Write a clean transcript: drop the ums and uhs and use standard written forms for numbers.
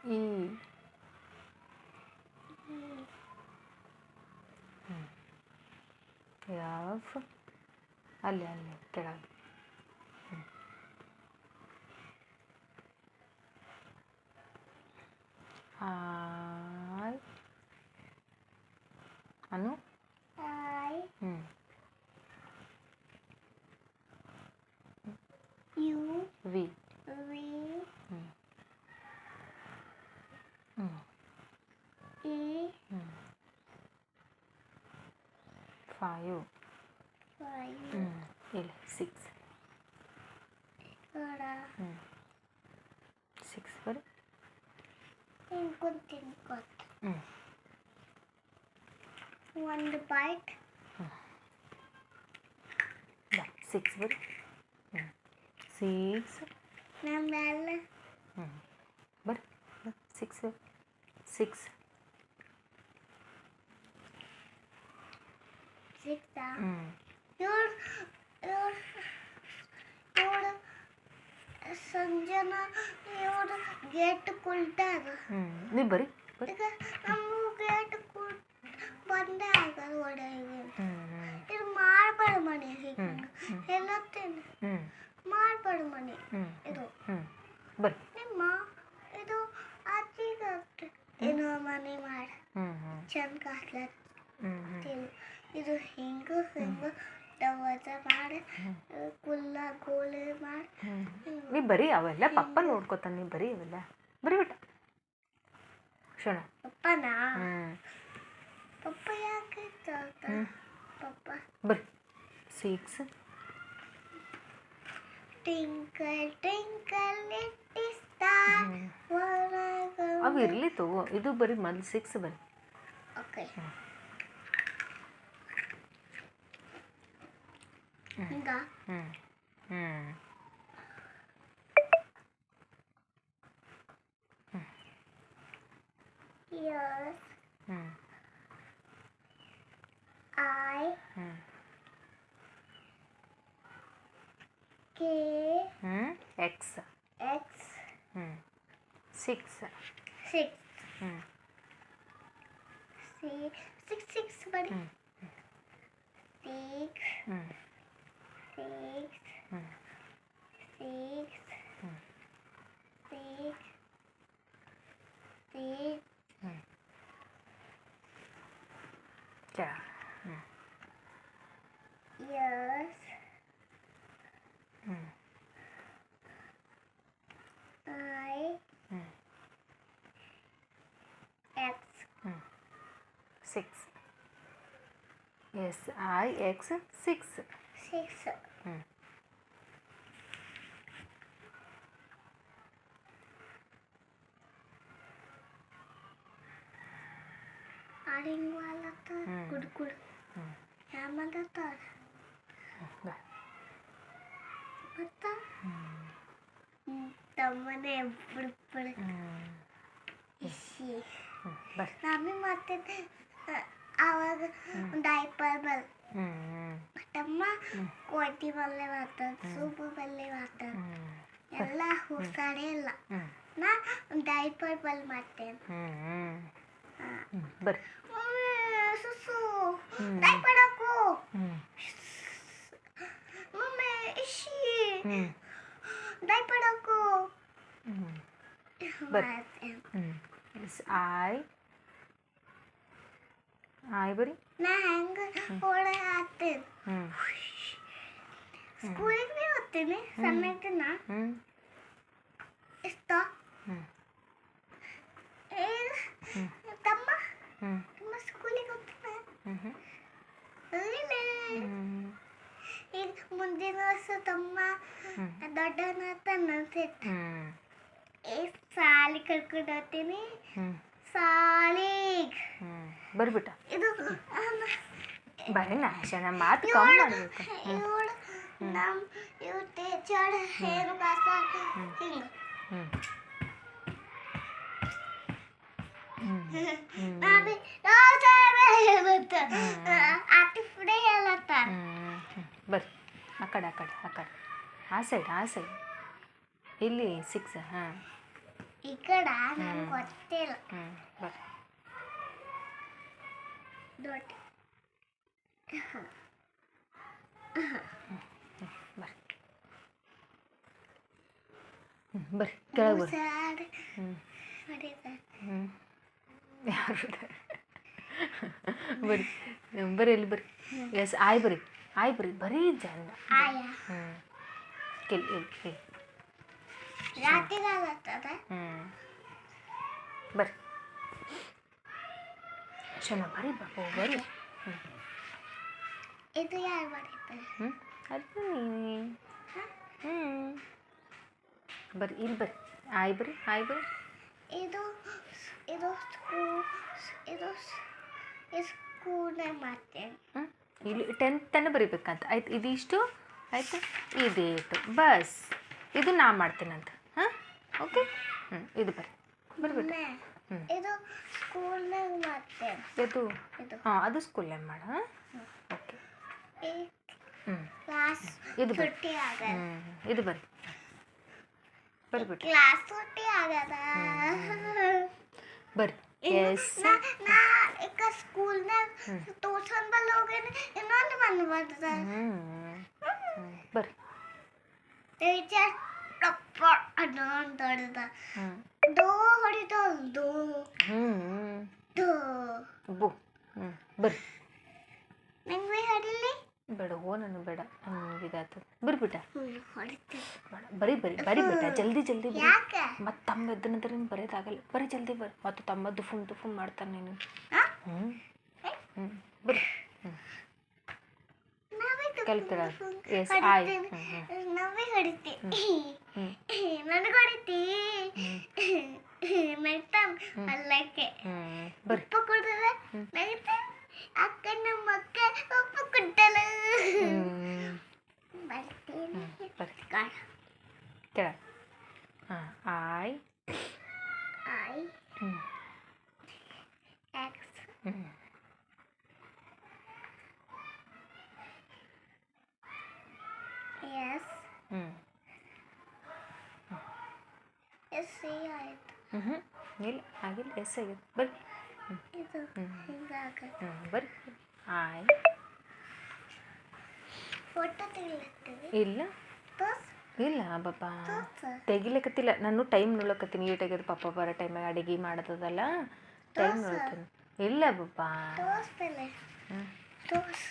ಈ ಎಫ್ ಅಲ್ಲಿ ಕೆಳಗೆ ಐ ಅನು U V V E five five ಇಲ್ಲ ಸಿಕ್ಸ್ ఇక్కడ 6 ಬರೀ ఇంకొంత ಒಂದು ಬೈಟ್ 6 ಬರೀ 6 ನಮ್ಮೆಲ್ಲ ಬರೀ 6 6 ಸಿಕ್ತಾ ಇವ್ರು ಸಂಜನ ಇವ್ರು ಗೇಟ್ ಕುಲ್ತಾರ ನೀವು ಬರೀ ಈಗ ನಮ್ಮ ಗೇಟ್ ಬಂದೇ ಆಗಲ್ಲ ಒಳಗೆ ಇದು ಮಾಡ್ಬೇಡ ಮನೆ ಹೇಳುತ್ತೇನೆ ಮಾಡ್ಬೇಡ ಮನೆ ಇದು ಬರೀ ನಿಮ್ಮ ಇದು ಅಜ್ಜಿಗತ್ತೆ ಏನೋ ಮನೆ ಮಾಡಿ ಚಂದ ಕಾಸ್ಲತ್ತಿಲ್ಲ ಇದು ಹಿಂಗ ದವಸ ಮಾಡಿ ಕುಲ್ಲ ಗೋಳೆ ಮಾಡಿ ನೀ ಬರೀ ಅವೆಲ್ಲ ಪಪ್ಪ ನೋಡ್ಕೊತಾನೆ ನೀ ಬರೀ ಅವೆಲ್ಲ ಬರೀ ಬಿಟ್ಟ ಶೋಣ ಪಪ್ಪನಾ ಪಪ್ಪ ಯಾಕೆ ಪಪ್ಪ ಬರೀ 6 ಟ್ವಿಂಕಲ್ ಟ್ವಿಂಕಲ್ ಲಿಟಲ್ ಸ್ಟಾರ್ ಅವು ಇರಲಿ ತಗೋ ಇದು ಬರೀ ಮೊದಲು 6 ಬರೀ ಓಕೆ ಹಿಂಗ Yes. I. K. X. X. 6. 6. Six, buddy. 6. 6. 6. 6. 6. Yeah. Yes. I. X. 6. Yes, I X 6. 6. आरिंग वाला था गुड़ क्या मजा था पता तमने बड़ इसी नामी मारते थे आवाज डायपर बल तम्मा कोटी बल्ले मारता सूप बल्ले मारता ಎಲ್ಲ ಹುಸಾಡೆ ಇಲ್ಲ ನಾ ಡೈಪರ್ ಬಲ್ ಮಾಡ್ತೇನೆ ಬರ್ರಿ ಸುಸು ಡೈಪರ್ ಹಾಕು ಮಮ್ಮಿ ಇಶಿ ಡೈಪರ್ ಹಾಕು ಬರ್ರಿ ಆಯ್ ಬರೀ ನಾ ಹೆಂಗ ಓಡೇ ಹಾಕ್ತೇನೆ ಸ್ಕೂಲಿಗೆ ಭೀ ಹೋಗ್ತೀನಿ ಸಣ್ಣಕ್ಕಿನ ಇಷ್ಟ ತಮ್ಮ ತಮ್ಮ ಸ್ಕೂಲಿಗೆ ಹೋಗ್ತಾನೆ ಈಗ ಮುಂದಿನ ವರ್ಷ ತಮ್ಮ ದೊಡ್ಡವನಾತ ಅನ್ಸೈತೆ ಸಾಲಿ ಕರ್ಕೊಂಡು ಹೋಗ್ತೀನಿ ಸಾಲಿಗೆ ಬರ್ಬಿಟ್ಟ ಇದು ಬರೀ ನಾಶನ ಮಾತು ಕಮ್ಮಿ ಮಾಡಬೇಕು ಇವಳು ನಮ್ಮ ಇವ್ ಟೀಚರ್ ಹೇರು ಕಾಸ ಹಿಂಗೆ ನಾವೇ ಹೇಳುತ್ತ ಆಟಿ ಫುಡೆ ಹೇಳತ್ತ ಬರ್ರಿ ಆ ಕಡೆ ಆ ಸೈಡ್ ಇಲ್ಲಿ 6 ಈ ಕಡೆ ನಂಗೆ ಗೊತ್ತಿಲ್ಲ. ಬರ್ರಿ ದೊಡ್ಡ ಬರ್ರಿ ಬರ್ರಿ ಕೆಳಗೆ ಬರ್ರಿ. ಸಾಡ್ ಹ್ಞೂ ಹೊಡಿತಾರೆ. ಹ್ಞೂ ಯಾರು ಬರ್ರಿ ಬರ್ರಿ ಇಲ್ಲಿ ಬರ್ರಿ. ಎಸ್ ಆಯ್ ಬರ್ರಿ ಆಯ್ ಬರ್ರಿ ಬರೀ ಜನ. ಆಯ ಹ್ಞೂ ಇಲ್ಲಿ ಇಲ್ಲಿ ಇಲ್ಲಿ ರಾತ್ರಿಗಾಗತ್ತದ. ಬರ್ರಿ ಚೆನ್ನಾಗಿ ಬರ್ರಿ ಬಾಬು ಬರ್ರಿ. ಹ್ಞೂ ಇದು ಯಾರು ಬರೀತಾರೆ? ಅದು ನೀ ಹ್ಞೂ ಬರ್ರಿ ಇಲ್ಲಿ ಬರ್ರಿ ಆಯ್ ಬರ್ರಿ ಆಯ್ ಬರ್ರಿ. ಇದು ಇದು ಸ್ಕೂಲ್ನಾಗ ಮಾಡ್ತೇನೆ. ಇಲ್ಲಿ 10th ತನಕ ಬರಿಬೇಕಂತ ಆಯ್ತು. ಇದಿಷ್ಟು ಆಯಿತು ಇದೇಟು ಬಸ್ ಇದು ನಾ ಮಾಡ್ತೀನಂತ. ಹಾಂ ಓಕೆ ಇದು ಬರ್ರಿ ಬರ್ಬಿಟ್ಟು. ಇದು ಸ್ಕೂಲ್ನಾಗ ಮಾಡ್ತೇನೆ. ಇದು ಹಾಂ ಅದು ಸ್ಕೂಲ್ನಾಗ ಮಾಡ. ಹಾಂ ಓಕೆ ಕ್ಲಾಸ್ ಇದು ಬರ್ರಿ. छुट्टी ಆಗದ. ಇದು ಬರ್ರಿ ಬರ್ಬಿಟ್ಟು ಕ್ಲಾಸ್ छुट्टी ಆಗದ. ಬರ್ರಿ. ಎಸ್ ನಾ ಈಗ ಸ್ಕೂಲ್ನಾಗ ಟ್ಯೂಷನ್ ಬಲ್ಲಿ ಹೋಗೇನಿ. ಇನ್ನೊಂದು ಬಂದು ಬರ್ತದ. ಬರ್ರಿ ಟೀಚರ್ ಟಪ್ಪ ಅನ್ನೊಂದು ಹೊಡೆದ. ದೋ ಹೊಡಿತಾವ ದೋ ದೋ. ಬು ಬರ್ರಿ. ನಂಗೆ ಹೊಡಿಲಿ ಬೇಡ ಹೋ ನನಗೆ ಬೇಡ ನನಗೆ ಇದಾಗ್ತದೆ. ಬರ್ಬಿಟ್ಟ ಹೊಡಿತೀನಿ. ಬೇಡ ಬರೀ ಬರೀ ಬರೀ ಬಿಟ್ಟ ಜಲ್ದಿ ಜಲ್ದಿ ಬರೀ. ಯಾಕೆ? ಮತ್ತು ತಮ್ಮ ಎದ್ದ ನಂತರ ನೀನು ಬರೆಯೋದಾಗಲ್ಲ. ಬರೀ ಜಲ್ದಿ ಬರ್ರಿ. ಮತ್ತು ತಮ್ಮ ದುಫುನ್ ಮಾಡ್ತಾನೆ ನೀನು. ಬರ್ರಿ ಕಲ್ತಿರ. ಎಸ್ ಆಯ್ ನಾವೇ ಹೊಡಿತಿ. ನನಗೆ ಹೊಡಿತಿ ಮೆಟ್ಟಮ್ ಅಲ್ಲಕ್ಕೆ ಬರ್ರಿ ಉಪ್ಪು ಕೊಡ್ತದೆ. ನಗತ್ತೆ ಅಕ್ಕ ನಮ್ಮ ಅಕ್ಕ ಉಪ್ಪು ಕೊಟ್ಟಲ್ಲ. ಬರ್ತೀನಿ ಬರ್ರಿ ಕೆಳ. ಹಾಂ ಆಯ್ I X S S C ಆಯ್ತು. ಇಲ್ಲ ಆಗಿಲ್ಲ ಎಸ್ ಆಗಿದೆ. ಬರ್ರಿ ಇದು ಹಿಂಗಾಗತ್ತೆ. ಬರ್ರಿ ಆಯ್ ಫೋಟೋ ತೆಗಿಲತ್ತೀವಿ. ಇಲ್ಲ ತೋರ್ಸ್ ಇಲ್ಲ ಪಾಪ ತೋರ್ಸ. ತೆಗಿಲಕತ್ತಿಲ್ಲ. ನಾನು ಟೈಮ್ ನೋಡಕತ್ತೀನಿ. ಈಟಾಗ್ಯದ ಪಾಪ ಬರೋ ಟೈಮಾಗ ಅಡುಗೆ ಮಾಡೋದಲ್ಲ ಟೈಮ್ ನೋಡ್ತೀನಿ. ಇಲ್ಲ ಪಾಪ ತೋರ್ಸ್ತೇನೆ. ತೋರ್ಸ್